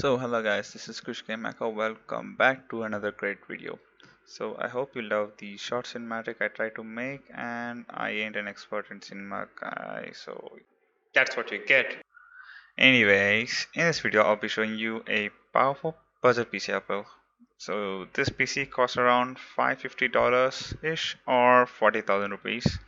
So hello guys, this is Krish Maka. Welcome back to another great video. So I hope you love the short cinematic I try to make, and I ain't an expert in cinema guys, so that's what you get. Anyways, in this video I'll be showing you a powerful budget PC Apple. So this PC costs around $550 ish or 40,000 rupees,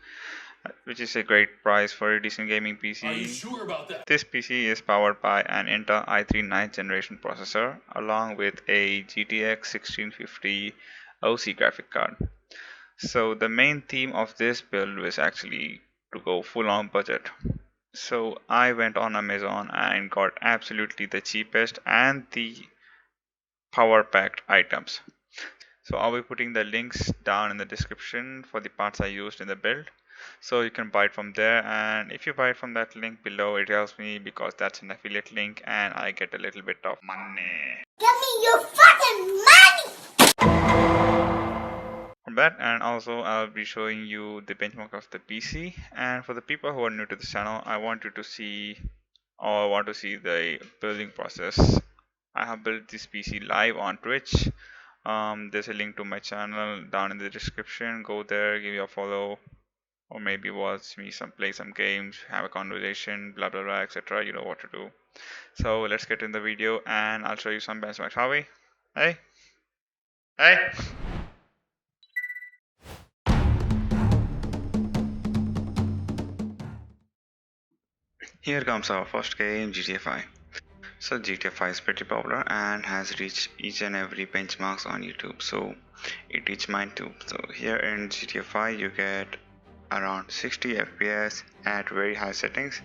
which is a great price for a decent gaming PC. Are you sure about that? This PC is powered by an Intel i3 9th generation processor along with a GTX 1650 OC graphic card. So the main theme of this build was actually to go full on budget. So I went on Amazon and got absolutely the cheapest and the power packed items. So I'll be putting the links down in the description for the parts I used in the build. So you can buy it from there, and if you buy it from that link below, it helps me because that's an affiliate link and I get a little bit of money Give me your fucking money! from that. And also I'll be showing you the benchmark of the PC, and for the people who are new to this channel, I want you to see or want to see the building process. I have built this PC live on Twitch. There's a link to my channel down in the description. Go there, give me a follow, or maybe watch me play some games, have a conversation, blah blah blah, etc. You know what to do. So let's get in the video and I'll show you some benchmarks, shall we? Hey, hey. Here comes our first game, GTA 5. So GTA 5 is pretty popular and has reached each and every benchmarks on YouTube. So it reached mine too. So here in GTA 5 you get around 60 FPS at very high settings,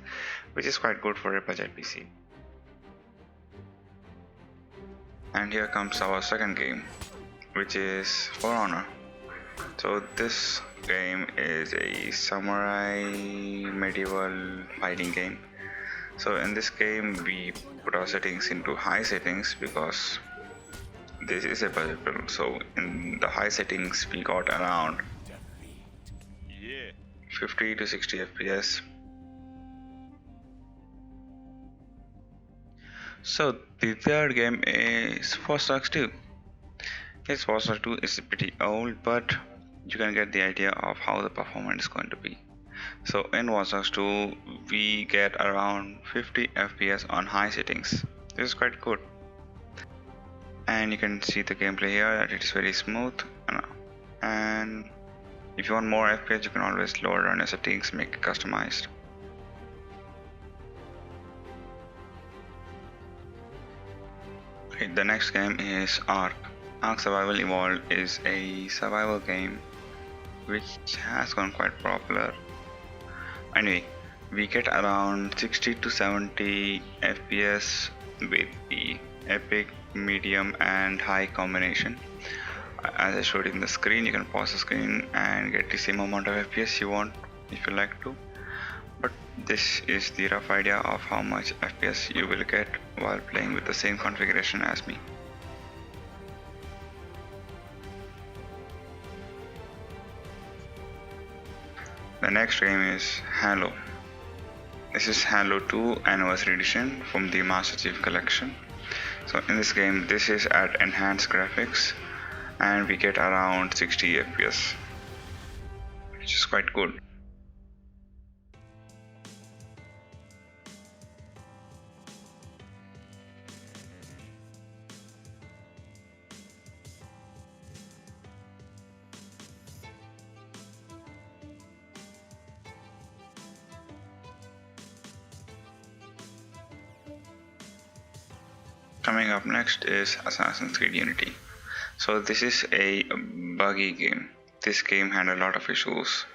which is quite good for a budget PC. And here comes our second game, which is For Honor. So this game is a samurai medieval fighting game. So in this game we put our settings into high settings because this is a budget build. So in the high settings we got around 50 to 60 FPS. So the third game is Watchdogs 2. Yes, Watchdogs 2 is pretty old, but you can get the idea of how the performance is going to be. So in Watchdogs 2 we get around 50 FPS on high settings. This is quite good. And you can see the gameplay here that it is very smooth. And if you want more FPS you can always lower down your settings, make it customized. Okay, the next game is Ark. Ark Survival Evolved is a survival game which has gone quite popular. Anyway, we get around 60 to 70 FPS with the epic, medium and high combination. As I showed in the screen, you can pause the screen and get the same amount of FPS you want if you like to. But this is the rough idea of how much FPS you will get while playing with the same configuration as me. The next game is Halo. This is Halo 2 Anniversary Edition from the Master Chief Collection. So in this game, this is at enhanced graphics and we get around 60 FPS, which is quite good. Coming up next is Assassin's Creed Unity. So this is a buggy game. This game had a lot of issues,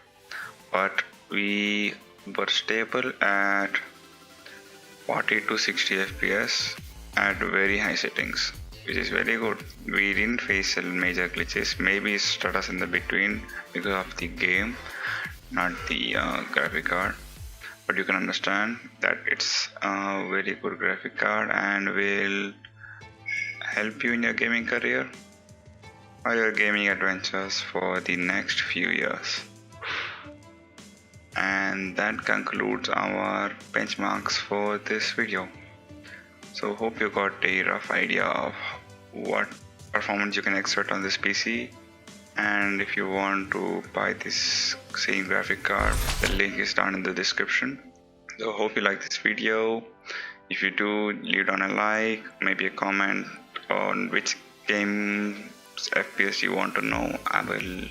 but we were stable at 40 to 60 FPS at very high settings, which is very good. We didn't face major glitches. Maybe stutters in the between because of the game, not the graphic card. But you can understand that it's a very good graphic card and will help you in your gaming career or your gaming adventures for the next few years. And that concludes our benchmarks for this video. So hope you got a rough idea of what performance you can expect on this PC. And if you want to buy this same graphic card, the link is down in the description. So hope you like this video. If you do, leave down a like, maybe a comment on which game's FPS you want to know. I will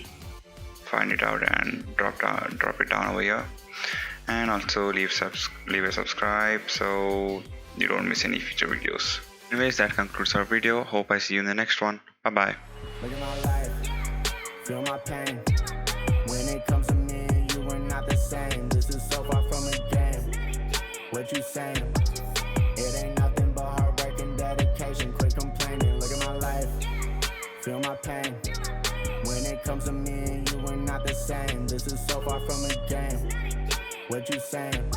find it out and drop it down over here. And also leave a subscribe so you don't miss any future videos. Anyways, that concludes our video. Hope I see you in the next one. Bye bye. Look at my life, feel my pain. When it comes to me and you, we're not the same. This is so far from a game. What you saying? It ain't nothing but hard work and dedication. Quit complaining. Look at my life, feel my pain. When it comes to me and you, we're not the same. This is so far from a game. What you saying?